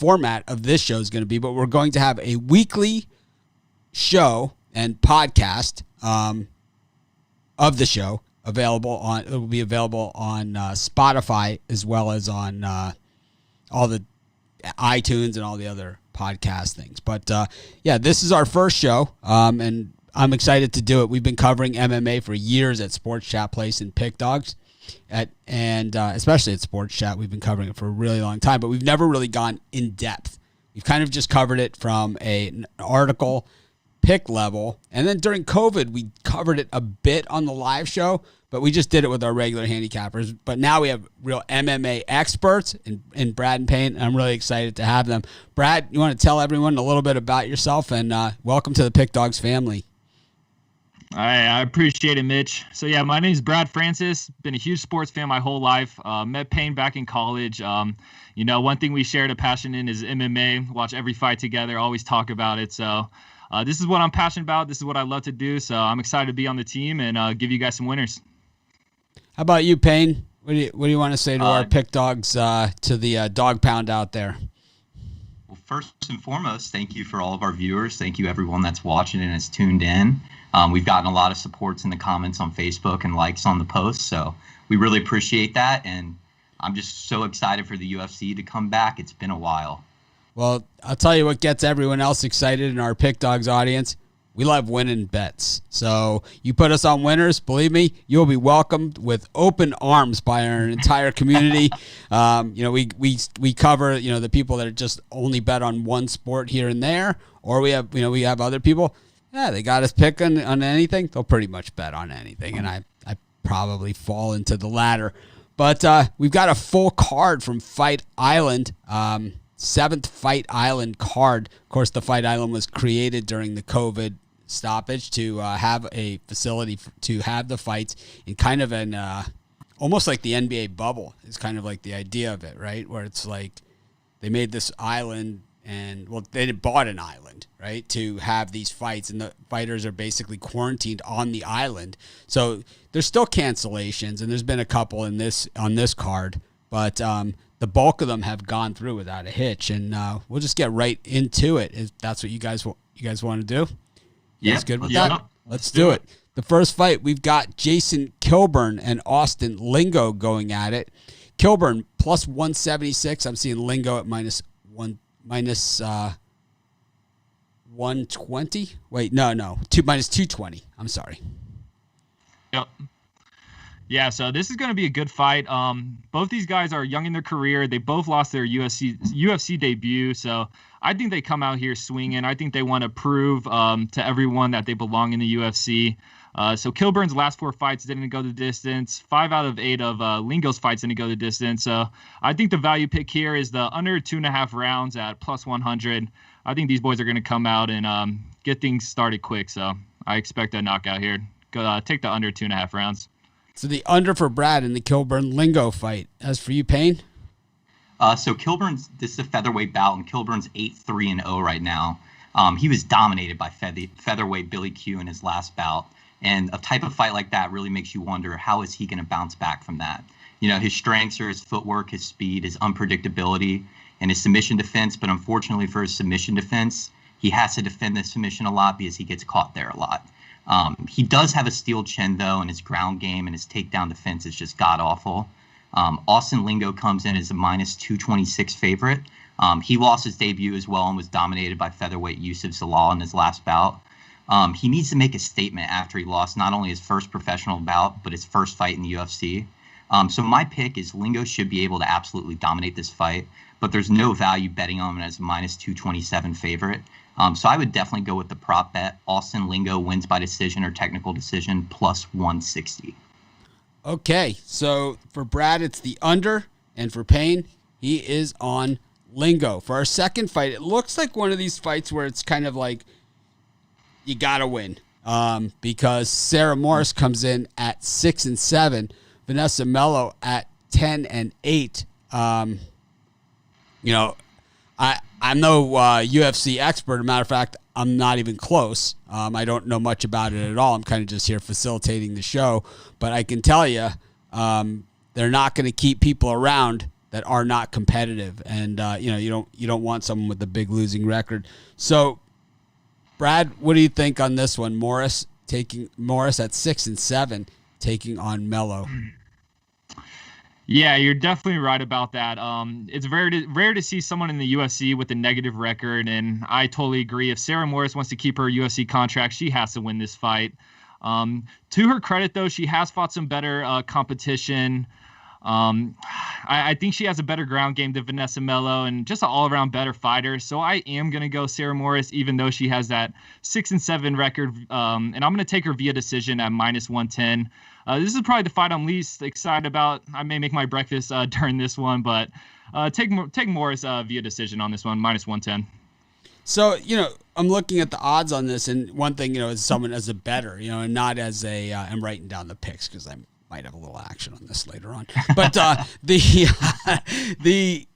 format of this show is going to be, but we're going to have a weekly show and podcast of the show it will be available on Spotify as well as on all the iTunes and all the other podcast things. But this is our first show, and I'm excited to do it. We've been covering MMA for years at Sports Chat Place and Pick Dogs, and especially at Sports Chat. We've been covering it for a really long time, but we've never really gone in depth. We've kind of just covered it from an article pick level, and then during COVID we covered it a bit on the live show, but we just did it with our regular handicappers. But now we have real MMA experts in Brad and Payne, and I'm really excited to have them. Brad, you want to tell everyone a little bit about yourself, and welcome to the Pick Dogs family. I appreciate it, Mitch. So yeah, my name is Brad Francis. Been a huge sports fan my whole life. Met Payne back in college. One thing we shared a passion in is MMA. Watch every fight together. Always talk about it. So this is what I'm passionate about. This is what I love to do. So I'm excited to be on the team and give you guys some winners. How about you, Payne? What do you want to say to our Pick Dogs, to the dog pound out there? Well, first and foremost, thank you for all of our viewers. Thank you, everyone that's watching and has tuned in. We've gotten a lot of supports in the comments on Facebook and likes on the posts, so we really appreciate that. And I'm just so excited for the UFC to come back. It's been a while. Well, I'll tell you what gets everyone else excited in our Pick Dogs audience. We love winning bets. So you put us on winners, believe me, you'll be welcomed with open arms by our entire community. We cover, the people that are just only bet on one sport here and there, or we have other people. Yeah, they got us pick on anything. They'll pretty much bet on anything, and I probably fall into the latter. But we've got a full card from Fight Island, 7th Fight Island card. Of course, the Fight Island was created during the COVID stoppage to have a facility to have the fights in kind of an almost like the NBA bubble is kind of like the idea of it, right? Where it's like they made this island and, they bought an island, right, to have these fights, and the fighters are basically quarantined on the island. So there's still cancellations, and there's been a couple on this card, but the bulk of them have gone through without a hitch, and we'll just get right into it. If that's what you guys want to do? Yeah, good with that. Let's do it. The first fight, we've got Jason Kilburn and Austin Lingo going at it. Kilburn plus 176. I'm seeing Lingo at minus 120. Wait, no, minus 220. I'm sorry. Yep. Yeah, so this is going to be a good fight. Both these guys are young in their career. They both lost their UFC debut, so I think they come out here swinging. I think they want to prove to everyone that they belong in the UFC. So Kilburn's last 4 fights didn't go the distance. 5 out of 8 of Lingo's fights didn't go the distance. So I think the value pick here is the under 2.5 rounds at plus 100. I think these boys are going to come out and get things started quick. So I expect a knockout here. Go take the under 2.5 rounds. So the under for Brad in the Kilburn Lingo fight. As for you, Payne? So this is a featherweight bout, and Kilburn's 8-3-0 right now. He was dominated by featherweight Billy Q in his last bout. And a type of fight like that really makes you wonder, how is he going to bounce back from that? His strengths are his footwork, his speed, his unpredictability, and his submission defense. But unfortunately for his submission defense, he has to defend the submission a lot because he gets caught there a lot. He does have a steel chin, though, and his ground game and his takedown defense is just god-awful. Austin Lingo comes in as a minus 226 favorite. He lost his debut as well and was dominated by featherweight Yusuf Zalal in his last bout. He needs to make a statement after he lost not only his first professional bout, but his first fight in the UFC. So my pick is Lingo should be able to absolutely dominate this fight, but there's no value betting on him as a minus 227 favorite. So I would definitely go with the prop bet. Austin Lingo wins by decision or technical decision plus 160. Okay, so for Brad, it's the under, and for Payne, he is on Lingo. For our second fight, it looks like one of these fights where it's kind of like you got to win because Sarah Morris comes in at 6-7, Vanessa Melo at 10-8. I'm no UFC expert. As a matter of fact, I'm not even close. I don't know much about it at all. I'm kind of just here facilitating the show. But I can tell you, they're not going to keep people around that are not competitive, and you don't want someone with a big losing record. So, Brad, what do you think on this one? Morris at 6-7, taking on Melo. Yeah, you're definitely right about that. It's rare to see someone in the UFC with a negative record, and I totally agree. If Sarah Morris wants to keep her UFC contract, she has to win this fight. To her credit, though, she has fought some better competition. I think she has a better ground game than Vanessa Melo and just an all-around better fighter. So I am going to go Sarah Morris, even though she has that 6-7 record. And I'm going to take her via decision at -110. This is probably the fight I'm least excited about. I may make my breakfast during this one, but take Morris via decision on this one, -110. So, I'm looking at the odds on this, and one thing, as someone as a bettor, and not as a, I'm writing down the picks because I might have a little action on this later on. But the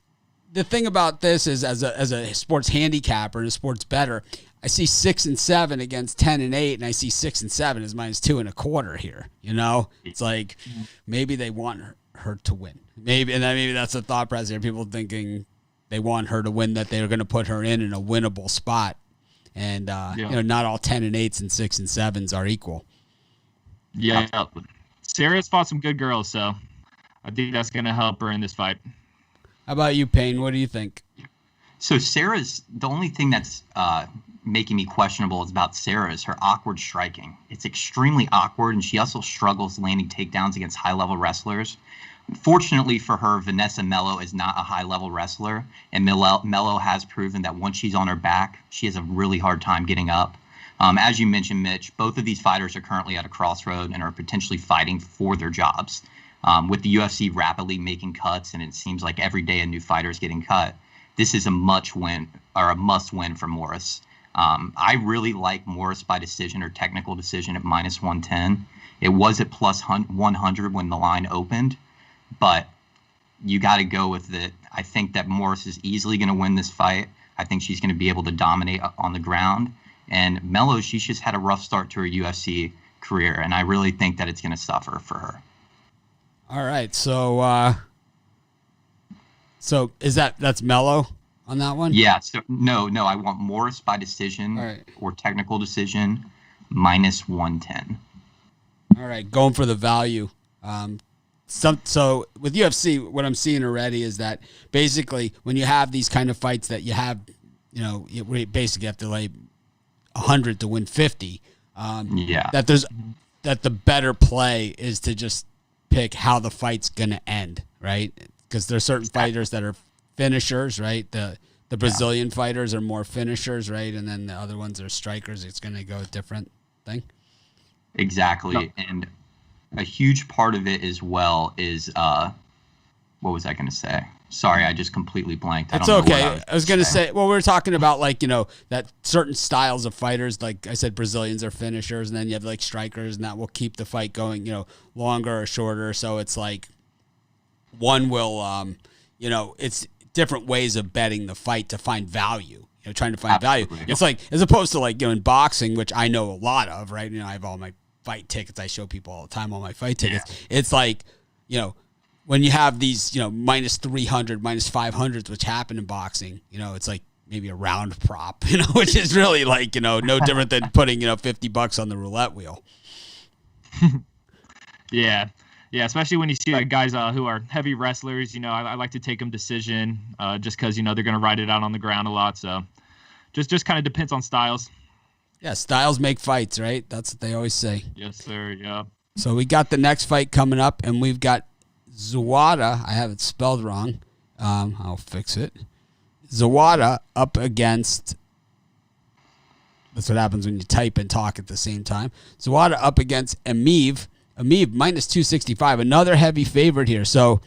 thing about this is, as a sports handicapper and a sports bettor, I see 6-7 against 10-8, and I see 6-7 as -2.25 here. It's like maybe they want her to win. Maybe that's the thought process here. People thinking they want her to win, that they're going to put her in a winnable spot, and not all 10-8s and 6-7s are equal. Yeah, Sarah's fought some good girls, so I think that's going to help her in this fight. How about you, Payne? What do you think? So Sarah's, the only thing that's making me questionable is about Sarah is her awkward striking. It's extremely awkward, and she also struggles landing takedowns against high-level wrestlers. Fortunately for her, Vanessa Melo is not a high-level wrestler, and Melo has proven that once she's on her back, she has a really hard time getting up. As you mentioned, Mitch, both of these fighters are currently at a crossroad and are potentially fighting for their jobs. With the UFC rapidly making cuts, and it seems like every day a new fighter is getting cut, this is a must-win for Morris. I really like Morris by decision or technical decision at -110. It was at +100 when the line opened, but you got to go with it. I think that Morris is easily going to win this fight. I think she's going to be able to dominate on the ground. And Melo, she's just had a rough start to her UFC career, and I really think that it's going to suffer for her. All right, so is that's Melo on that one? Yeah. So no, I want Morris by decision or technical decision, -110. All right, going for the value. So with UFC, what I'm seeing already is that basically when you have these kind of fights that you have, you basically have to lay 100 to win 50. That the better play is to just pick how the fight's gonna end, right? Because there's certain fighters that are finishers, right? The Brazilian fighters are more finishers, right? And then the other ones are strikers. It's gonna go a different thing. Exactly. No. And a huge part of it as well is what was I going to say? Sorry, I just completely blanked. It's okay. I was going to say, well, we were talking about that certain styles of fighters, like I said, Brazilians are finishers, and then you have like strikers, and that will keep the fight going, longer or shorter. So it's like one will, it's different ways of betting the fight to find value. Trying to find value. It's like, as opposed to in boxing, which I know a lot of, right? I have all my fight tickets. I show people all the time all my fight tickets. Yeah. It's like, when you have these, -300, -500s, which happen in boxing, it's like maybe a round prop, which is really no different than putting, $50 on the roulette wheel. Yeah. Yeah, especially when you see guys who are heavy wrestlers, I like to take them decision just because, they're going to ride it out on the ground a lot. So just kind of depends on styles. Yeah, styles make fights, right? That's what they always say. Yes, sir. Yeah. So we got the next fight coming up, and we've got Zawada. I have it spelled wrong. I'll fix it. Zawada up against. That's what happens when you type and talk at the same time. Zawada up against Imov. Imov -265. Another heavy favorite here. So,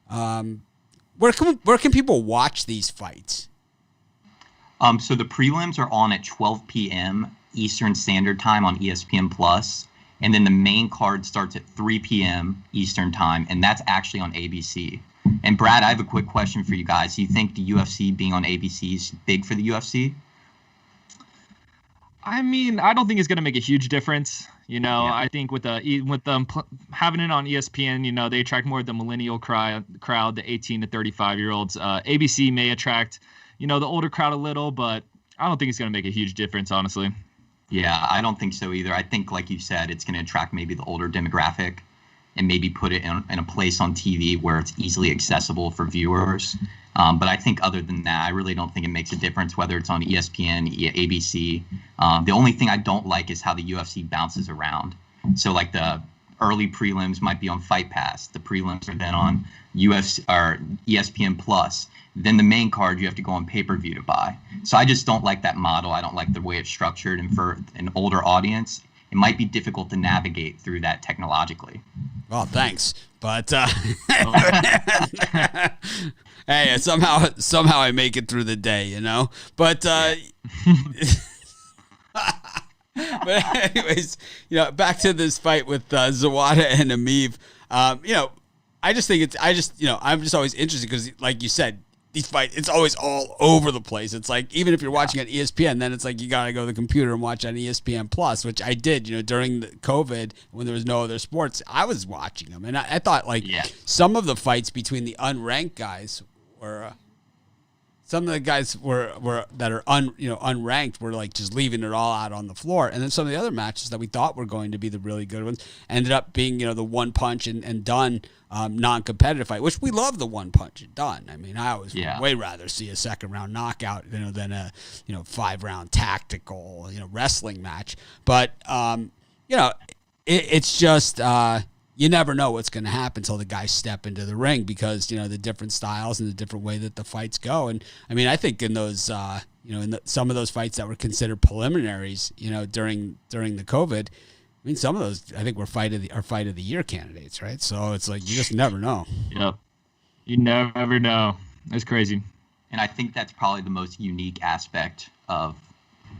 where can people watch these fights? So the prelims are on at 12 p.m. Eastern Standard Time on ESPN Plus, and then the main card starts at 3 p.m. Eastern Time, and that's actually on ABC. And Brad, I have a quick question for you guys. Do you think the UFC being on ABC is big for the UFC? I mean, I don't think it's going to make a huge difference. Yeah. I think with them having it on ESPN, they attract more of the millennial crowd, the 18 to 35-year-olds. ABC may attract, the older crowd a little, but I don't think it's going to make a huge difference, honestly. Yeah, I don't think so either. I think, like you said, it's going to attract maybe the older demographic and maybe put it in a place on TV where it's easily accessible for viewers. But I think other than that, I really don't think it makes a difference whether it's on ESPN, ABC. The only thing I don't like is how the UFC bounces around. So like the early prelims might be on Fight Pass. The prelims are then on UFC or ESPN Plus. Then the main card you have to go on pay-per-view to buy. So I just don't like that model. I don't like the way it's structured. And for an older audience, it might be difficult to navigate through that technologically. Well, thanks. But hey, somehow I make it through the day, But but anyways, back to this fight with Zawada and Imov. I just think I'm just always interested because, like you said, these fights, it's always all over the place. It's like, even if you're watching on ESPN, then it's like you got to go to the computer and watch on ESPN Plus, which I did, during the COVID when there was no other sports, I was watching them. And I thought some of the fights between the unranked guys were, some of the guys that are unranked were like just leaving it all out on the floor. And then some of the other matches that we thought were going to be the really good ones ended up being, the one punch and done non-competitive fight, which we love the one punch and done. I mean, I always would way rather see a second round knockout, than a 5-round tactical, wrestling match. But, it's just, you never know what's going to happen until the guys step into the ring because, the different styles and the different way that the fights go. And I mean, I think in those, some of those fights that were considered preliminaries, during the COVID, I mean, some of those I think were fight of the year candidates, right? So it's like you just never know. Yep, you never know. It's crazy. And I think that's probably the most unique aspect of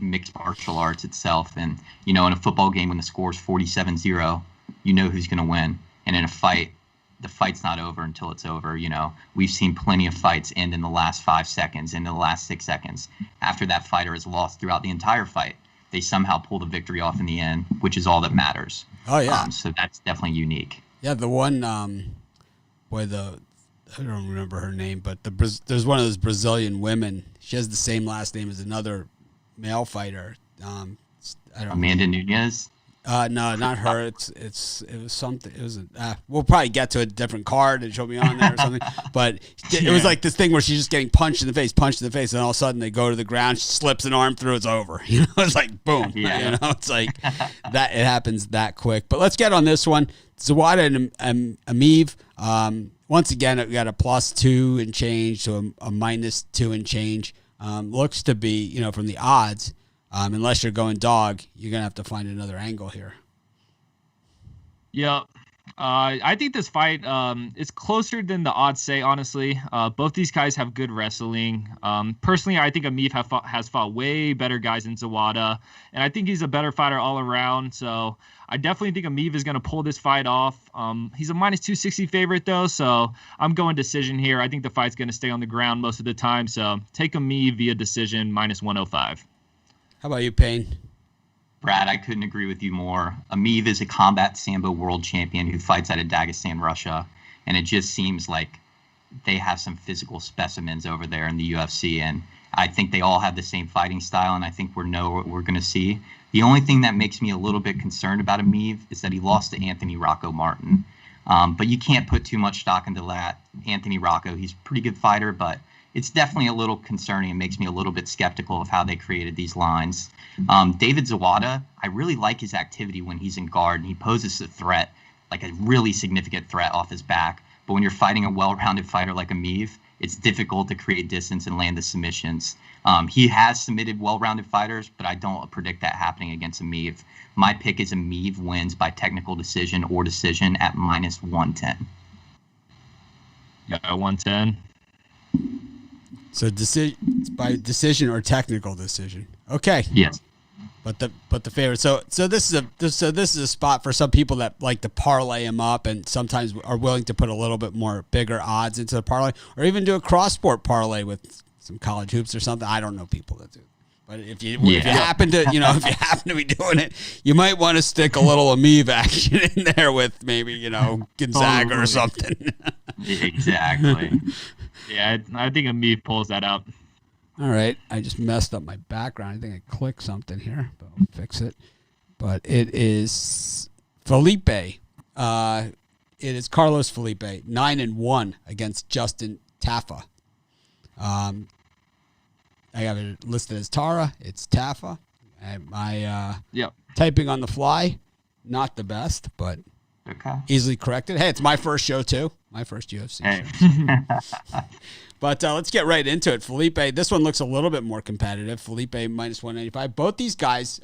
mixed martial arts itself. And in a football game when the score is 47-0, you know who's going to win. And in a fight, the fight's not over until it's over. We've seen plenty of fights end in the last 5 seconds, in the last 6 seconds, after that fighter has lost throughout the entire fight. They somehow pull the victory off in the end, which is all that matters. Oh, yeah. So that's definitely unique. Yeah, the one, I don't remember her name, but there's one of those Brazilian women. She has the same last name as another male fighter. Amanda Nunes? No, not her. It was something. It was we'll probably get to a different card and she'll be on there or something. But it was like this thing where she's just getting punched in the face, and all of a sudden they go to the ground, she slips an arm through, it's over. It's like boom. Yeah. It's like that. It happens that quick. But let's get on this one. Zawada and Imov. Once again, we got a +2 and change to a -2 and change. Looks to be, from the odds. Unless you're going dog, you're going to have to find another angle here. Yeah. I think this fight is closer than the odds say, honestly. Both these guys have good wrestling. Personally, I think Imov has fought way better guys than Zawada, and I think he's a better fighter all around. So I definitely think Imov is going to pull this fight off. He's a -260 favorite, though, so I'm going decision here. I think the fight's going to stay on the ground most of the time, so take Imov via decision, -105. How about you, Payne? Brad, I couldn't agree with you more. Imov is a combat sambo world champion who fights out of Dagestan, Russia, and it just seems like they have some physical specimens over there in the UFC, and I think they all have the same fighting style, and I think we know what we're going to see. The only thing that makes me a little bit concerned about Imov is that he lost to Anthony Rocco Martin, but you can't put too much stock into that. Anthony Rocco, he's a pretty good fighter, but it's definitely a little concerning. It makes me a little bit skeptical of how they created these lines. David Zawada, I really like his activity when he's in guard, and he poses a threat, like a really significant threat off his back. But when you're fighting a well-rounded fighter like Imov, it's difficult to create distance and land the submissions. He has submitted well-rounded fighters, but I don't predict that happening against Imov. My pick is Imov wins by technical decision or decision at -110. Yeah, 110. So by decision or technical decision. Okay. Yes. But the favorite. So this is a spot for some people that like to parlay him up and sometimes are willing to put a little bit more bigger odds into the parlay, or even do a cross sport parlay with some college hoops or something. I don't know people that do. But if you happen to be doing it, you might want to stick a little Imov action in there with maybe Gonzaga or something. Exactly. Yeah, I think Imov pulls that out. All right, I just messed up my background. I think I clicked something here, but I'll fix it. But it is Felipe. It is Carlos Felipe, 9-1 against Justin Tafa. I have it listed as Tara. It's Tafa. Typing on the fly, not the best, but easily corrected. Hey, it's my first show too. My first UFC show. But let's get right into it. Felipe, this one looks a little bit more competitive. Felipe minus 195. Both these guys,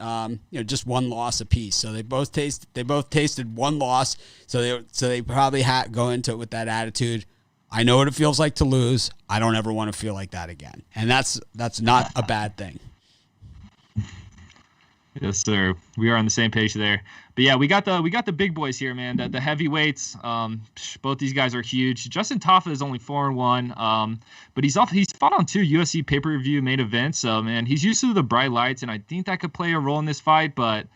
just one loss apiece. So they both tasted one loss. So they probably go into it with that attitude. I know what it feels like to lose. I don't ever want to feel like that again. And that's not a bad thing. Yes, sir. We are on the same page there. But yeah, we got the big boys here, man. The heavyweights. Both these guys are huge. Justin Tafa is only 4-1. But he's fought on 2 UFC pay-per-view main events. So man, he's used to the bright lights, and I think that could play a role in this fight. But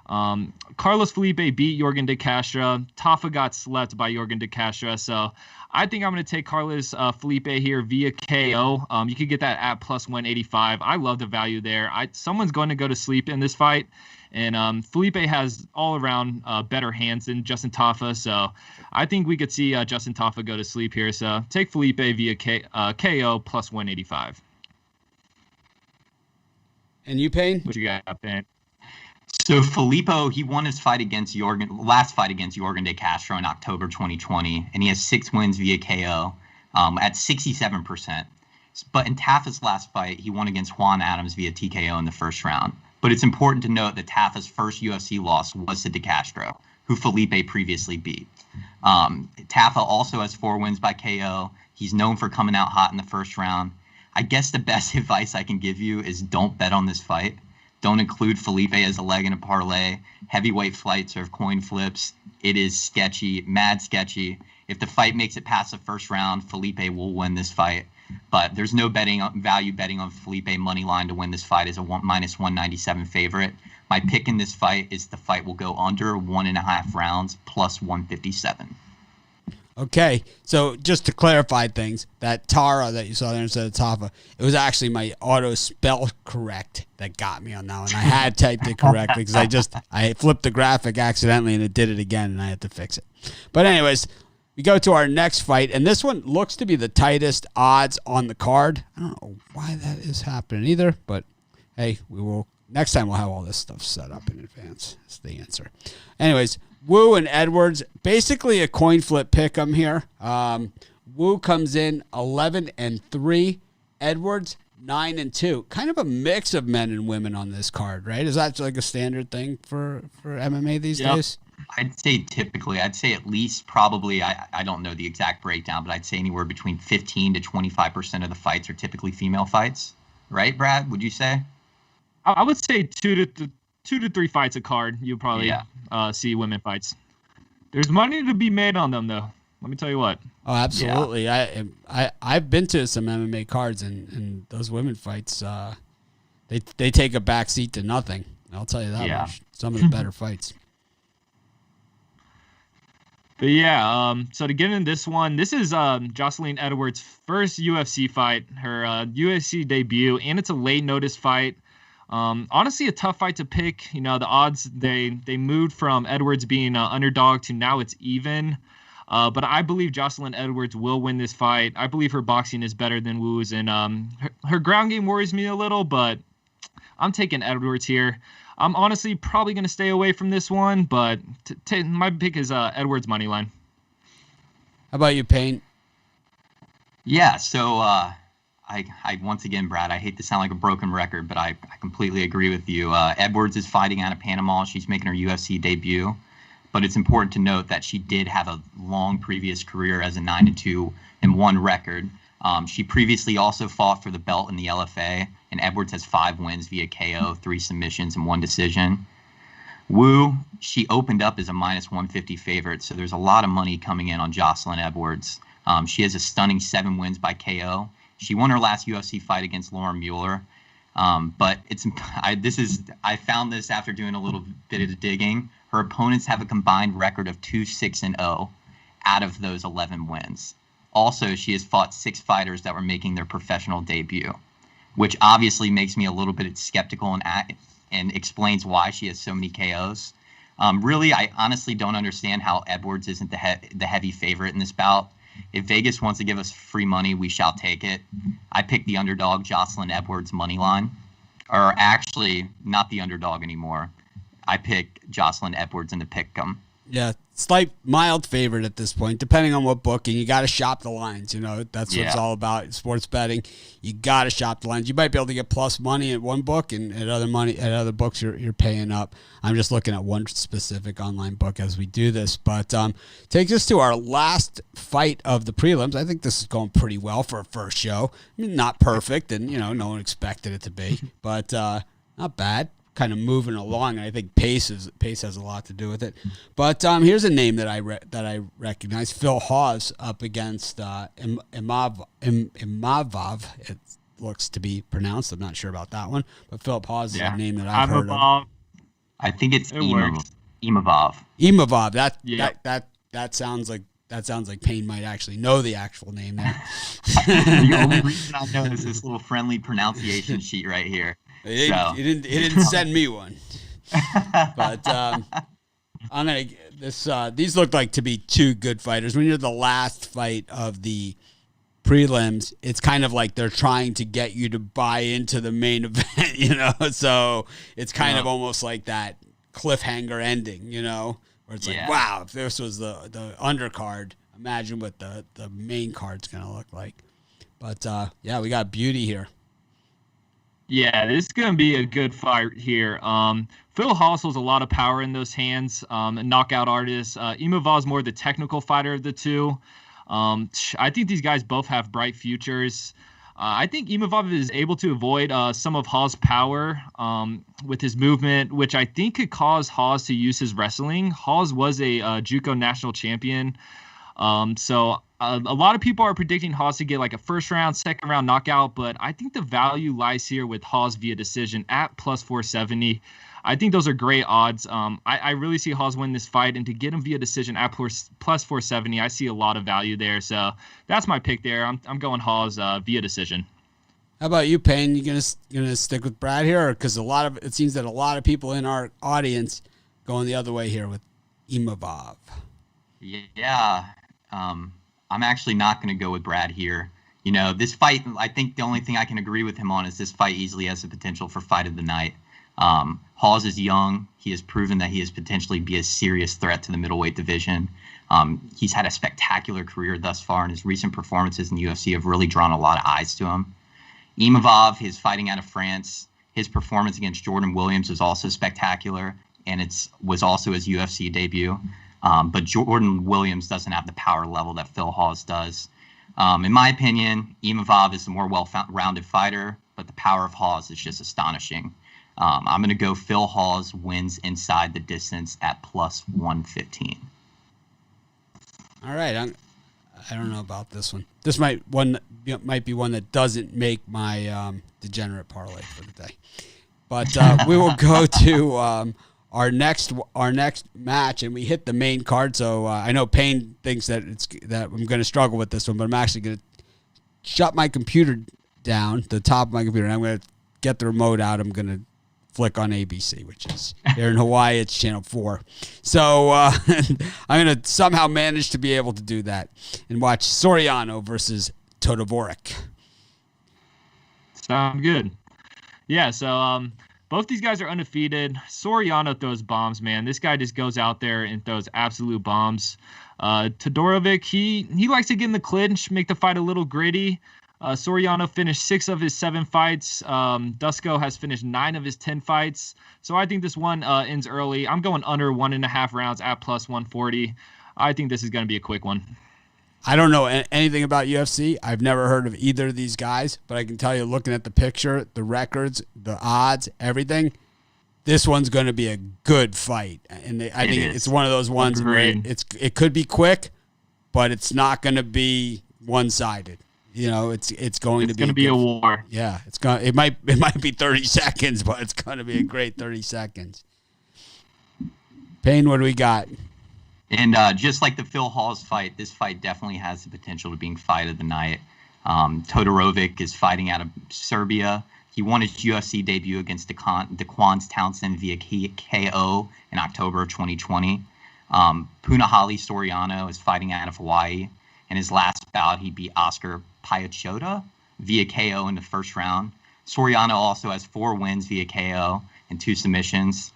Carlos Felipe beat Yorgan de Castro. Tafa got slept by Yorgan de Castro. So I think I'm going to take Carlos Felipe here via KO. You could get that at plus 185. I love the value there. Someone's going to go to sleep in this fight. And Felipe has all-around better hands than Justin Tafa. So I think we could see Justin Tafa go to sleep here. So take Felipe via KO plus 185. And you, Payne? What you got, Payne? So Filippo, he won his last fight against Yorgan de Castro in October 2020, and he has 6 wins via KO at 67%. But in Tafa's last fight, he won against Juan Adams via TKO in the first round. But it's important to note that Tafa's first UFC loss was to de Castro, who Felipe previously beat. Tafa also has 4 wins by KO. He's known for coming out hot in the first round. I guess the best advice I can give you is don't bet on this fight. Don't include Felipe as a leg in a parlay. Heavyweight fights are coin flips. It is sketchy, mad sketchy. If the fight makes it past the first round, Felipe will win this fight. But there's no value betting on Felipe money line to win this fight as a minus 197 favorite. My pick in this fight is the fight will go under 1.5 rounds plus 157. Okay, so just to clarify things, that Tara that you saw there instead of Tafa, it was actually my auto spell correct that got me on that one. I had typed it correctly because I flipped the graphic accidentally and it did it again and I had to fix it. But anyways, we go to our next fight, and this one looks to be the tightest odds on the card. I don't know why that is happening either, but hey, next time we'll have all this stuff set up in advance. That's the answer. Anyways, Wu and Edwards, basically a coin flip pick 'em here. Wu comes in 11-3, Edwards 9-2. Kind of a mix of men and women on this card, right? Is that like a standard thing for MMA these days? I'd say at least probably, I don't know the exact breakdown, but I'd say anywhere between 15 to 25% of the fights are typically female fights. Right, Brad? Would you say? I would say 2 to 3 fights a card. You'll probably see women fights. There's money to be made on them, though. Let me tell you what. Oh, absolutely. Yeah. I've been to some MMA cards, and those women fights, they take a back seat to nothing. I'll tell you that much. Some of the better fights. But yeah, so to get in this one, this is Jocelyn Edwards' first UFC fight, her UFC debut, and it's a late notice fight. Honestly, a tough fight to pick. The odds, they moved from Edwards being underdog to now it's even. But I believe Jocelyn Edwards will win this fight. I believe her boxing is better than Wu's, and her ground game worries me a little, but I'm taking Edwards here. I'm honestly probably going to stay away from this one, but my pick is Edwards money line. How about you, Payne? Yeah, so I once again, Brad, I hate to sound like a broken record, but I completely agree with you. Edwards is fighting out of Panama. She's making her UFC debut, but it's important to note that she did have a long previous career as a 9-2-1 record. She previously also fought for the belt in the LFA, and Edwards has 5 wins via KO, 3 submissions, and 1 decision. Wu, she opened up as a minus 150 favorite, so there's a lot of money coming in on Jocelyn Edwards. She has a stunning 7 wins by KO. She won her last UFC fight against Lauren Mueller. But I found this after doing a little bit of digging. Her opponents have a combined record of 2-6-0 out of those 11 wins. Also, she has fought 6 fighters that were making their professional debut, which obviously makes me a little bit skeptical and explains why she has so many KOs. Really, I honestly don't understand how Edwards isn't the heavy favorite in this bout. If Vegas wants to give us free money, we shall take it. I picked the underdog Jocelyn Edwards money line, or actually not the underdog anymore. I picked Jocelyn Edwards in the pick'em. Yeah, slight mild favorite at this point, depending on what book, and you got to shop the lines. You know, that's what it's all about. Sports betting, you got to shop the lines. You might be able to get plus money at one book, and at other books you're paying up. I'm just looking at one specific online book as we do this, but takes us to our last fight of the prelims. I think this is going pretty well for a first show. I mean, not perfect, and no one expected it to be, but not bad. Kind of moving along, and I think pace has a lot to do with it. But here's a name that I recognize: Phil Hawes up against Imov. It looks to be pronounced. I'm not sure about that one, but Philip Hawes is a name that I've heard of. I think it's Imov. Imov. That sounds like Payne might actually know the actual name there. The only reason I know is this little friendly pronunciation sheet right here. He didn't send me one. But these look like to be 2 good fighters. When you're the last fight of the prelims, it's kind of like they're trying to get you to buy into the main event, so it's kind of almost like that cliffhanger ending, where it's like, wow, if this was the undercard, imagine what the main card's going to look like. But we got beauty here. Yeah, this is going to be a good fight here. Phil Hawes has a lot of power in those hands, a knockout artist. Imov's more the technical fighter of the two. I think these guys both have bright futures. I think Imov is able to avoid some of Hawes' power with his movement, which I think could cause Hawes to use his wrestling. Hawes was a JUCO national champion. So a lot of people are predicting Hawes to get like a first round, second round knockout, but I think the value lies here with Hawes via decision at plus 470. I think those are great odds. I really see Hawes win this fight, and to get him via decision at plus 470, I see a lot of value there. So that's my pick there. I'm going Hawes via decision. How about you, Payne? You gonna stick with Brad here, because it seems that a lot of people in our audience going the other way here with Imov. Yeah. I'm actually not going to go with Brad here. This fight, I think the only thing I can agree with him on is this fight easily has the potential for fight of the night. Hawes is young. He has proven that he is potentially be a serious threat to the middleweight division. He's had a spectacular career thus far, and his recent performances in the UFC have really drawn a lot of eyes to him. Imov, his fighting out of France, his performance against Jordan Williams was also spectacular, and was also his UFC debut. But Jordan Williams doesn't have the power level that Phil Hawes does. In my opinion, Imov is the more well-rounded fighter, but the power of Hawes is just astonishing. I'm going to go Phil Hawes wins inside the distance at plus 115. All right. I don't know about this one. This might be one that doesn't make my degenerate parlay for the day. But we will go to our next match, and we hit the main card. So I know Payne thinks that I'm going to struggle with this one, but I'm actually going to shut my computer down, the top of my computer, and I'm going to get the remote out. I'm going to flick on ABC, which is here in Hawaii, it's channel 4. So I'm going to somehow manage to be able to do that and watch Soriano versus Todorovic. Sound good. Yeah, so both these guys are undefeated. Soriano throws bombs, man. This guy just goes out there and throws absolute bombs. Todorovic, he likes to get in the clinch, make the fight a little gritty. Soriano finished 6 of his 7 fights. Dusko has finished 9 of his 10 fights. So I think this one ends early. I'm going under 1.5 rounds at plus 140. I think this is going to be a quick one. I don't know anything about UFC. I've never heard of either of these guys, but I can tell you, looking at the picture, the records, the odds, everything, this one's going to be a good fight. And I think it's one of those ones where it could be quick, but it's not going to be one-sided. it's going to be a war. Yeah, it might be 30 seconds, but it's going to be a great 30 seconds. Payne, what do we got? And just like the Phil Hawes fight, this fight definitely has the potential to being fight of the night. Todorovic is fighting out of Serbia. He won his UFC debut against Daquan Townsend via KO in October of 2020. Punahele Soriano is fighting out of Hawaii. In his last bout, he beat Oscar Piachota via KO in the first round. Soriano also has 4 wins via KO and 2 submissions.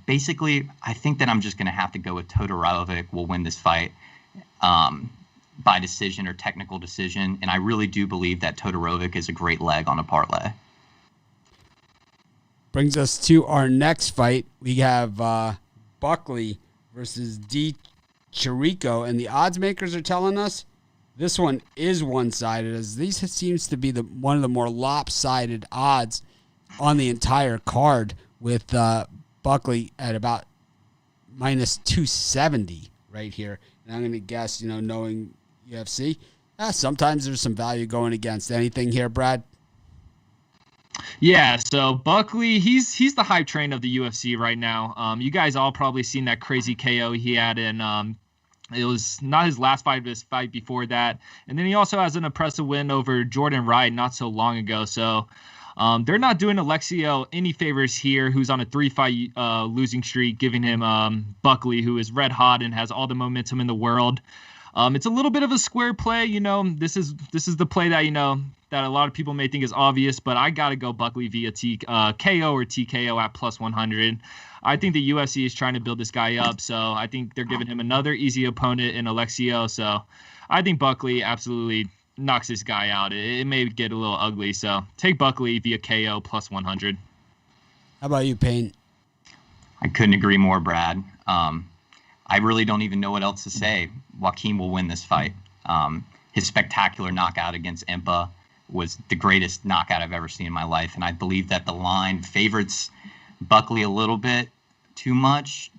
Basically, I think that I'm just going to have to go with Todorovic will win this fight by decision or technical decision. And I really do believe that Todorovic is a great leg on a parlay. Brings us to our next fight. We have Buckley versus D. Chirico, and the odds makers are telling us this one is one-sided, as these seems to be one of the more lopsided odds on the entire card, with Buckley at about minus 270 right here. And I'm going to guess, knowing UFC, sometimes there's some value going against. Anything here, Brad? Yeah, so Buckley, he's the hype train of the UFC right now. You guys all probably seen that crazy KO he had in it was not his last fight, but his fight before that. And then he also has an impressive win over Jordan Wright not so long ago. So they're not doing Alexio any favors here, who's on a 3-fight losing streak, giving him Buckley, who is red hot and has all the momentum in the world. It's a little bit of a square play, This is the play that that a lot of people may think is obvious, but I gotta go Buckley via KO or TKO at plus 100. I think the UFC is trying to build this guy up, so I think they're giving him another easy opponent in Alexio. So I think Buckley absolutely knocks this guy out. It may get a little ugly, so take Buckley via KO plus 100. How about you, Payne? I couldn't agree more, Brad. I really don't even know what else to say. Joaquin will win this fight. His spectacular knockout against Impa was the greatest knockout I've ever seen in my life, and I believe that the line favorites Buckley a little bit too much,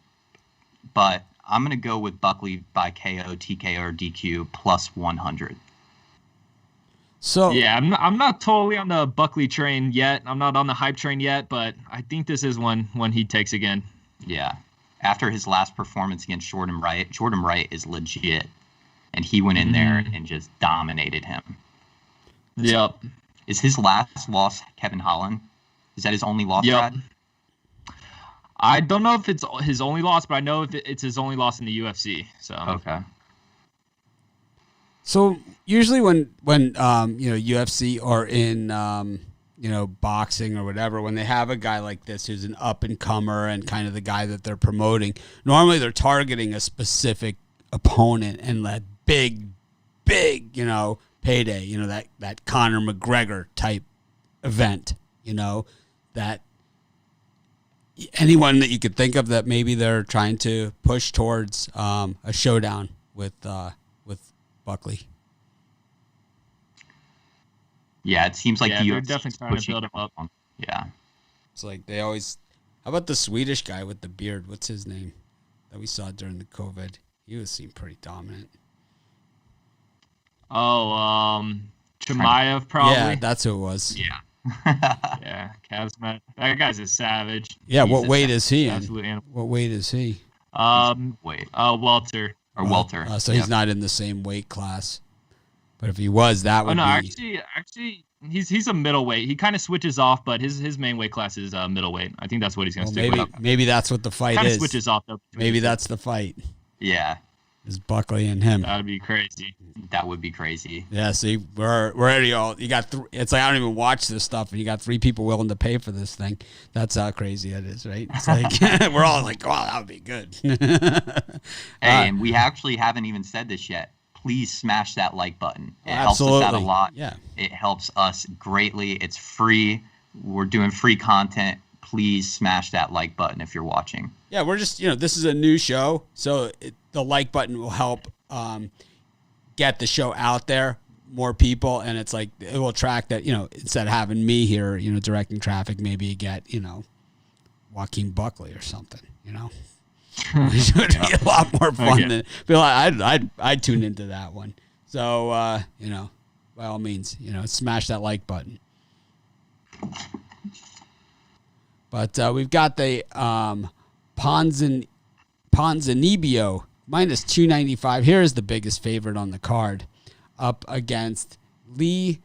but I'm going to go with Buckley by KO, TKO, or DQ plus 100. So yeah, I'm not totally on the Buckley train yet. I'm not on the hype train yet, but I think this is one he takes again. Yeah. After his last performance against Jordan Wright is legit, and he went in there and just dominated him. Yep. Is his last loss Kevin Holland? Is that his only loss, Yep. Brad? I don't know if it's his only loss, but I know if it's his only loss in the UFC. So okay. So usually when UFC or in boxing or whatever, when they have a guy like this who's an up and comer and kind of the guy that they're promoting, normally they're targeting a specific opponent and that big payday, that Conor McGregor type event, that anyone that you could think of that maybe they're trying to push towards a showdown with Buckley. Yeah, it seems like the they're UFC definitely trying to build him up. Yeah. It's like they always. How about the Swedish guy with the beard? What's his name that we saw during the COVID? He seemed pretty dominant. Oh, Chimaev probably. Yeah, that's who it was. Yeah. Yeah, Kazmat. That guy's a savage. Yeah, what weight is he in? Absolute animal. What weight is he? Wait. Welter. Or Welter. So he's not in the same weight class. But if he was, that would be... actually, he's a middleweight. He kind of switches off, but his main weight class is middleweight. I think that's what he's going to stick with. Maybe that's what the fight kind is. Kind of switches off, though. Maybe that's the fight. Yeah. Is Buckley and him. That would be crazy. That would be crazy. Yeah, see, we're already all... You got it's like I don't even watch this stuff, and you got 3 people willing to pay for this thing. That's how crazy it is, right? It's like we're all like, wow, that would be good. And we actually haven't even said this yet. Please smash that like button. It helps absolutely. us out a lot. Yeah. It helps us greatly. It's free. We're doing free content. Please smash that like button if you're watching. Yeah, we're just, this is a new show, so the like button will help get the show out there, more people, and it's like it will attract that, instead of having me here, directing traffic, maybe you get, Joaquin Buckley or something, It would be a lot more fun than feel like I'd tune into that one. So by all means, smash that like button. But we've got the Ponzinibbio minus 295. Here is the biggest favorite on the card, up against Liang.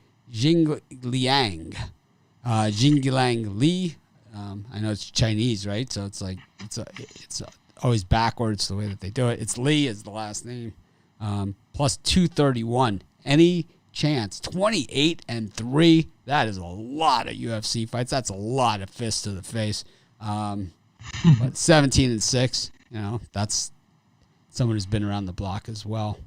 Jinglang Li. I know it's Chinese, right? So it's like it's always backwards the way that they do it. It's Li is the last name. Plus 231. Any chance? 28-3. That is a lot of UFC fights. That's a lot of fists to the face. But 17-6. That's someone who's been around the block as well.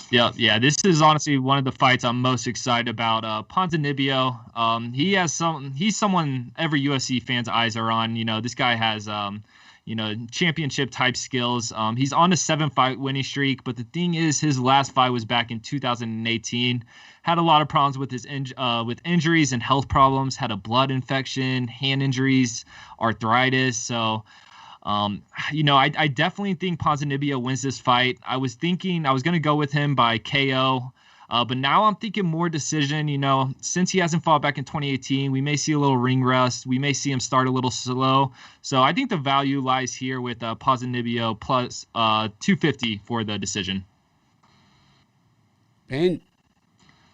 Yeah. This is honestly one of the fights I'm most excited about. Ponzinibbio, he's someone every UFC fan's eyes are on. This guy has championship type skills. He's on a 7-fight winning streak, but the thing is, his last fight was back in 2018. Had a lot of problems with his with injuries and health problems. Had a blood infection, hand injuries, arthritis. So. I definitely think Ponzinibbio wins this fight. I was thinking I was going to go with him by KO, but now I'm thinking more decision. Since he hasn't fought back in 2018, we may see a little ring rust. We may see him start a little slow. So I think the value lies here with Ponzinibbio plus 250 for the decision. Payne?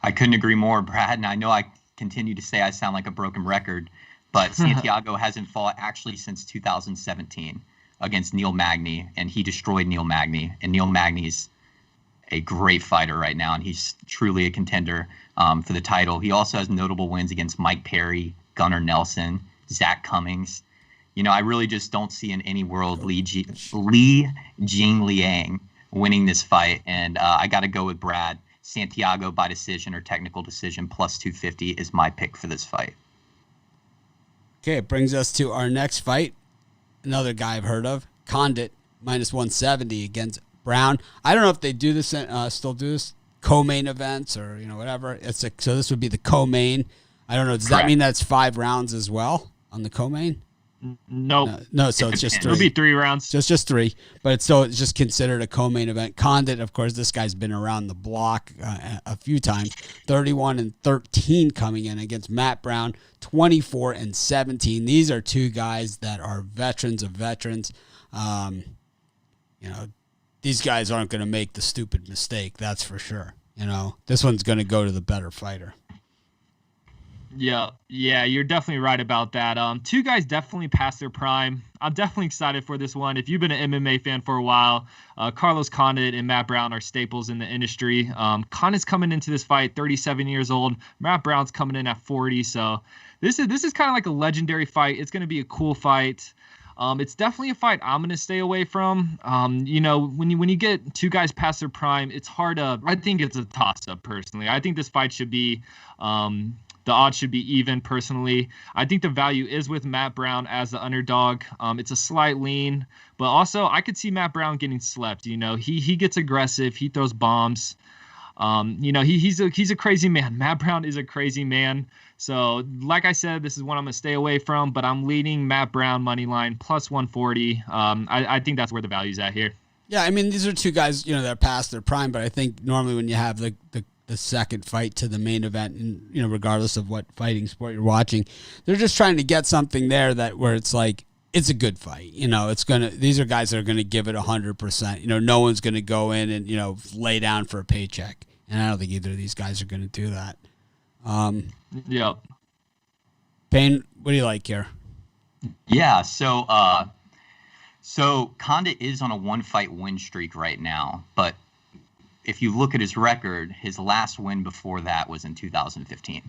I couldn't agree more, Brad. And I know I continue to say I sound like a broken record, but Santiago hasn't fought actually since 2017 against Neil Magny, and he destroyed Neil Magny. And Neil Magny's a great fighter right now, and he's truly a contender for the title. He also has notable wins against Mike Perry, Gunnar Nelson, Zach Cummings. I really just don't see in any world Li Jingliang winning this fight, and I got to go with Brad. Santiago by decision or technical decision plus 250 is my pick for this fight. Okay, it brings us to our next fight. Another guy I've heard of, Condit, minus 170 against Brown. I don't know if they do this, still do this, co-main events or whatever. So this would be the co-main. I don't know. Does that mean that's 5 rounds as well on the co-main? Nope. No, so it's just 3. It'll be 3 rounds. Just 3, but it's just considered a co-main event. Condit, of course, this guy's been around the block a few times. 31-13 coming in against Matt Brown, 24-17. These are 2 guys that are veterans of veterans. These guys aren't going to make the stupid mistake, that's for sure. This one's going to go to the better fighter. Yeah, you're definitely right about that. 2 guys definitely past their prime. I'm definitely excited for this one. If you've been an MMA fan for a while, Carlos Condit and Matt Brown are staples in the industry. Condit's coming into this fight 37 years old. Matt Brown's coming in at 40. So this is kind of like a legendary fight. It's going to be a cool fight. It's definitely a fight I'm going to stay away from. When you get 2 guys past their prime, it's hard to. I think it's a toss-up personally. I think this fight should be. The odds should be even, personally. I think the value is with Matt Brown as the underdog. It's a slight lean, but also I could see Matt Brown getting slept. He gets aggressive. He throws bombs. He's a crazy man. Matt Brown is a crazy man. So, like I said, this is one I'm going to stay away from, but I'm leading Matt Brown money line plus 140. I think that's where the value's at here. Yeah, I mean, these are 2 guys, that are past their prime, but I think normally when you have the second fight to the main event, and regardless of what fighting sport you're watching, they're just trying to get something there where it's like it's a good fight. These are guys that are gonna give it 100%. No one's gonna go in and lay down for a paycheck, and I don't think either of these guys are gonna do that. Yeah. Payne, what do you like here? Yeah, so Condit is on a 1-fight win streak right now, but if you look at his record, his last win before that was in 2015.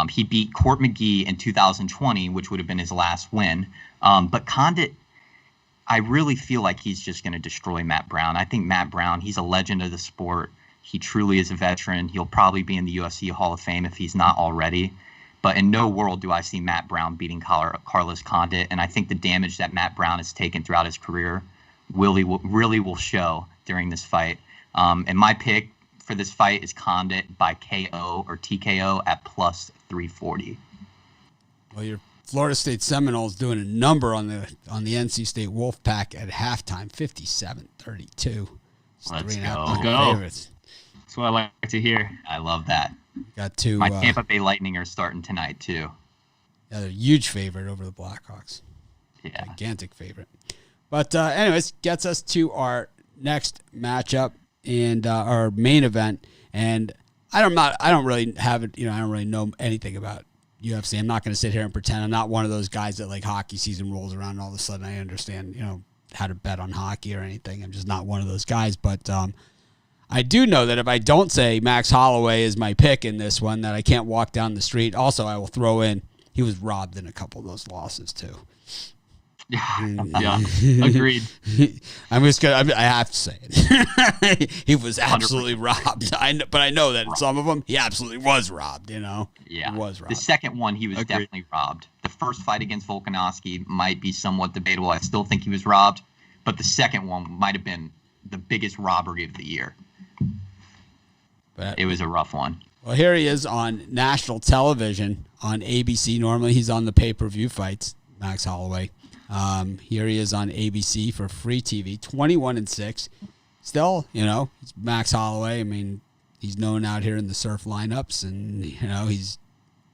He beat Court McGee in 2020, which would have been his last win. But Condit, I really feel like he's just going to destroy Matt Brown. I think Matt Brown, he's a legend of the sport. He truly is a veteran. He'll probably be in the UFC Hall of Fame if he's not already. But in no world do I see Matt Brown beating Carlos Condit. And I think the damage that Matt Brown has taken throughout his career really will show during this fight. And my pick for this fight is Condit by KO or TKO at plus 340. Well, your Florida State Seminoles doing a number on the NC State Wolfpack at halftime, 57-32. Let's go. Favorites. That's what I like to hear. I love that. Got two. My Tampa Bay Lightning are starting tonight too. Yeah, they're a huge favorite over the Blackhawks. Yeah. Gigantic favorite. But anyways, gets us to our next matchup and our main event. And I don't really have it. I don't really know anything about UFC. I'm not going to sit here and pretend I'm not one of those guys that like hockey season rolls around and all of a sudden I understand, how to bet on hockey or anything. I'm just not one of those guys. But I do know that if I don't say Max Holloway is my pick in this one, that I can't walk down the street. Also, I will throw in he was robbed in a couple of those losses too. Yeah, agreed. I have to say it. He was absolutely 100%. Robbed. But I know that in some of them, he absolutely was robbed, Yeah, he was robbed. The second one, he was definitely robbed. The first fight against Volkanovski might be somewhat debatable. I still think he was robbed. But the second one might have been the biggest robbery of the year. But it was a rough one. Well, here he is on national television on ABC. Normally, he's on the pay-per-view fights, Max Holloway. Here he is on ABC for free TV, 21-6. Still, he's Max Holloway. I mean, he's known out here in the surf lineups, and he's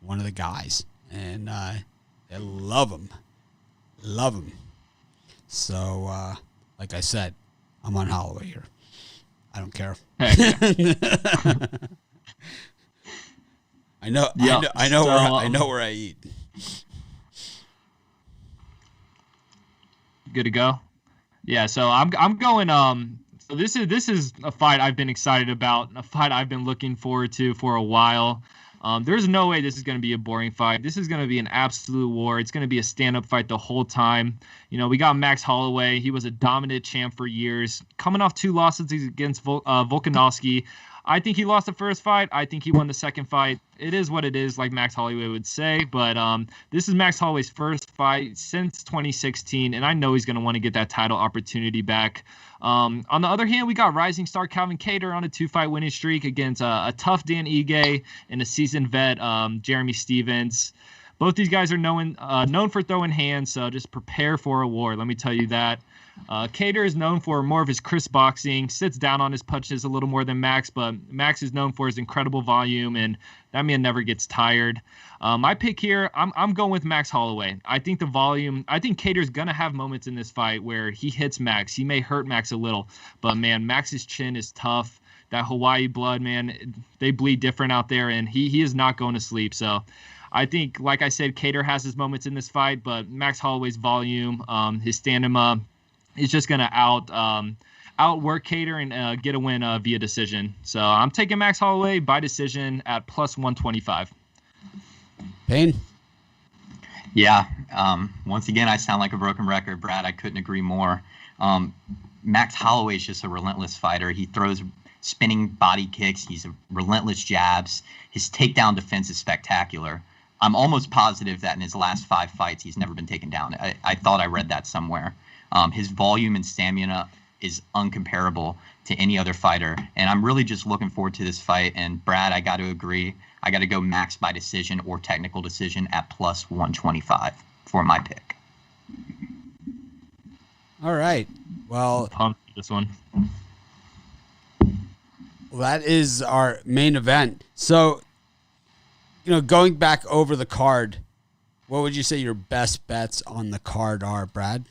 one of the guys, and they love him. So, like I said, I'm on Holloway here. I don't care. I know where I eat. Good to go. Yeah, so I'm going. So this is a fight I've been excited about, a fight I've been looking forward to for a while. There's no way this is going to be a boring fight. This is going to be an absolute war. It's going to be a stand-up fight the whole time. We got Max Holloway. He was a dominant champ for years, coming off 2 losses against Volkanovski. I think he lost the first fight. I think he won the second fight. It is what it is, like Max Holloway would say. But this is Max Holloway's first fight since 2016, and I know he's going to want to get that title opportunity back. On the other hand, we got rising star Calvin Kattar on a 2-fight winning streak against a tough Dan Ige and a seasoned vet, Jeremy Stevens. Both these guys are known for throwing hands, so just prepare for a war. Let me tell you that. Kattar is known for more of his crisp boxing, sits down on his punches a little more than Max, but Max is known for his incredible volume, and that man never gets tired. My pick here, I'm going with Max Holloway. I think the volume, I think Kattar's going to have moments in this fight where he hits Max. He may hurt Max a little, but man, Max's chin is tough. That Hawaii blood, man, they bleed different out there, and he is not going to sleep. So I think, like I said, Kattar has his moments in this fight, but Max Holloway's volume, his stamina, is just going to outwork Kattar and get a win via decision. So I'm taking Max Holloway by decision at plus 125. Payne? Yeah. Once again, I sound like a broken record, Brad. I couldn't agree more. Max Holloway is just a relentless fighter. He throws spinning body kicks. He's a relentless jabs. His takedown defense is spectacular. I'm almost positive that in his last 5 fights, he's never been taken down. I thought I read that somewhere. His volume and stamina is uncomparable to any other fighter. And I'm really just looking forward to this fight. And Brad, I got to agree. I got to go Max by decision or technical decision at plus 125 for my pick. All right. Well, pumped for this one. Well, that is our main event. So, going back over the card, what would you say your best bets on the card are, Brad?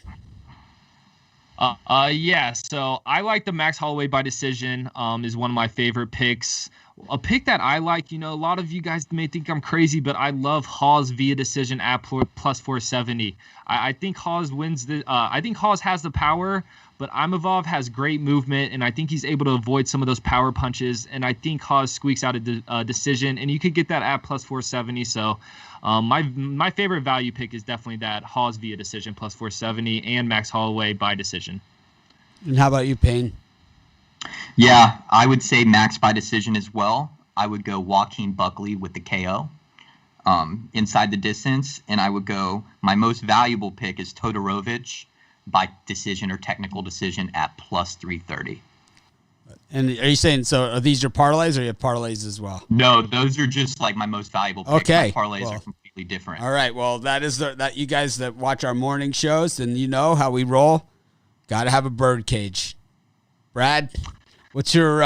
Yeah, so I like the Max Holloway by decision is one of my favorite picks. A pick that I like, a lot of you guys may think I'm crazy, but I love Hawes via decision at plus 470. I think Hawes wins I think Hawes has the power, but Imov has great movement, and I think he's able to avoid some of those power punches, and I think Hawes squeaks out a decision, and you could get that at plus 470. So my favorite value pick is definitely that Hawes via decision plus 470 and Max Holloway by decision. And how about you, Payne? Yeah, I would say Max by decision as well. I would go Joaquin Buckley with the KO inside the distance, and I would go, my most valuable pick is Todorovic by decision or technical decision at plus 330. And are you saying, so are these your parlays, or you have parlays as well? No, those are just like my most valuable picks. Okay. My parlays are completely different. All right, well, that is that you guys that watch our morning shows, and you know how we roll. Got to have a bird cage. Brad, what's your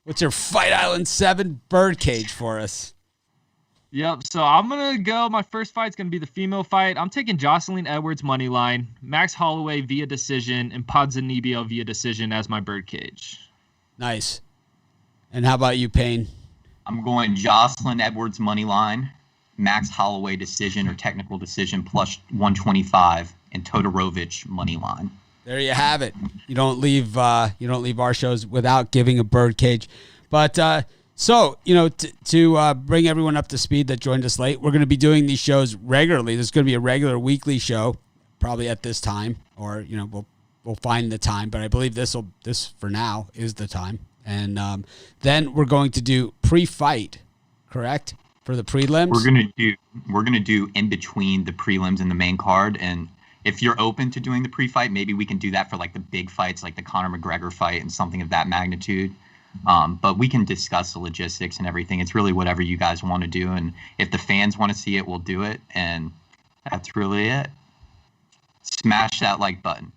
What's your Fight Island 7 birdcage for us? Yep. So I'm going to go. My first fight's going to be the female fight. I'm taking Jocelyn Edwards money line, Max Holloway via decision, and Ponzinibbio via decision as my birdcage. Nice. And how about you, Payne? I'm going Jocelyn Edwards money line, Max Holloway decision or technical decision plus 125, and Todorovic money line. There you have it. You don't leave our shows without giving a birdcage. But so, to bring everyone up to speed that joined us late, we're going to be doing these shows regularly. There's going to be a regular weekly show, probably at this time, or we'll find the time. But I believe this for now is the time. And then we're going to do pre-fight, correct? For the prelims. We're gonna do in between the prelims and the main card, and if you're open to doing the pre-fight, maybe we can do that for like the big fights, like the Conor McGregor fight and something of that magnitude. But we can discuss the logistics and everything. It's really whatever you guys want to do, and if the fans want to see it, we'll do it. And that's really it. Smash that like button.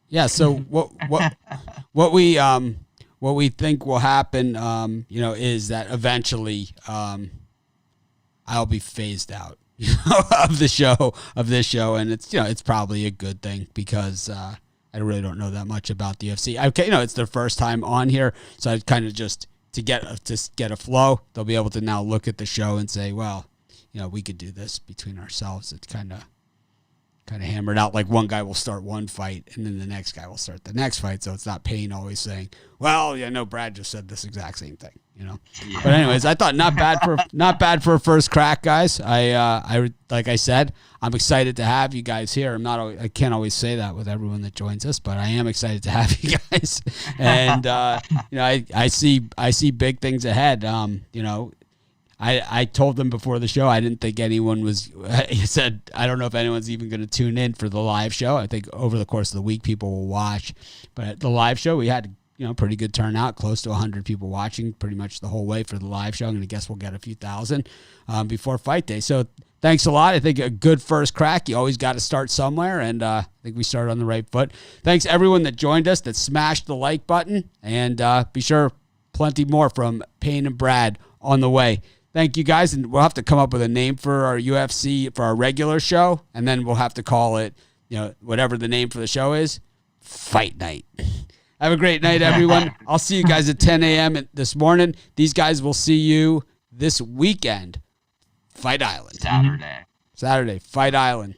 Yeah. So what we think will happen, is that eventually I'll be phased out of this show, and it's probably a good thing because I really don't know that much about the UFC. It's their first time on here, so I kind of just to get a flow. They'll be able to now look at the show and say, well, we could do this between ourselves. It's kind of hammered out. Like one guy will start one fight, and then the next guy will start the next fight. So it's not Payne always saying, well, Brad just said this exact same thing. Yeah. But anyways, I thought not bad for a first crack, guys. I like I said, I'm excited to have you guys here. I can't always say that with everyone that joins us, but I am excited to have you guys. And I see big things ahead. I told them before the show I didn't think anyone was. I said I don't know if anyone's even going to tune in for the live show. I think over the course of the week people will watch, but at the live show we had pretty good turnout, close to 100 people watching pretty much the whole way for the live show. I'm going to guess we'll get a few thousand before fight day. So thanks a lot. I think a good first crack. You always got to start somewhere, and I think we started on the right foot. Thanks everyone that joined us, that smashed the like button, and be sure plenty more from Payne and Brad on the way. Thank you guys, and we'll have to come up with a name for our UFC, for our regular show, and then we'll have to call it, whatever the name for the show is, Fight Night. Have a great night, everyone. I'll see you guys at 10 a.m. this morning. These guys will see you this weekend. Fight Island. Saturday. Fight Island.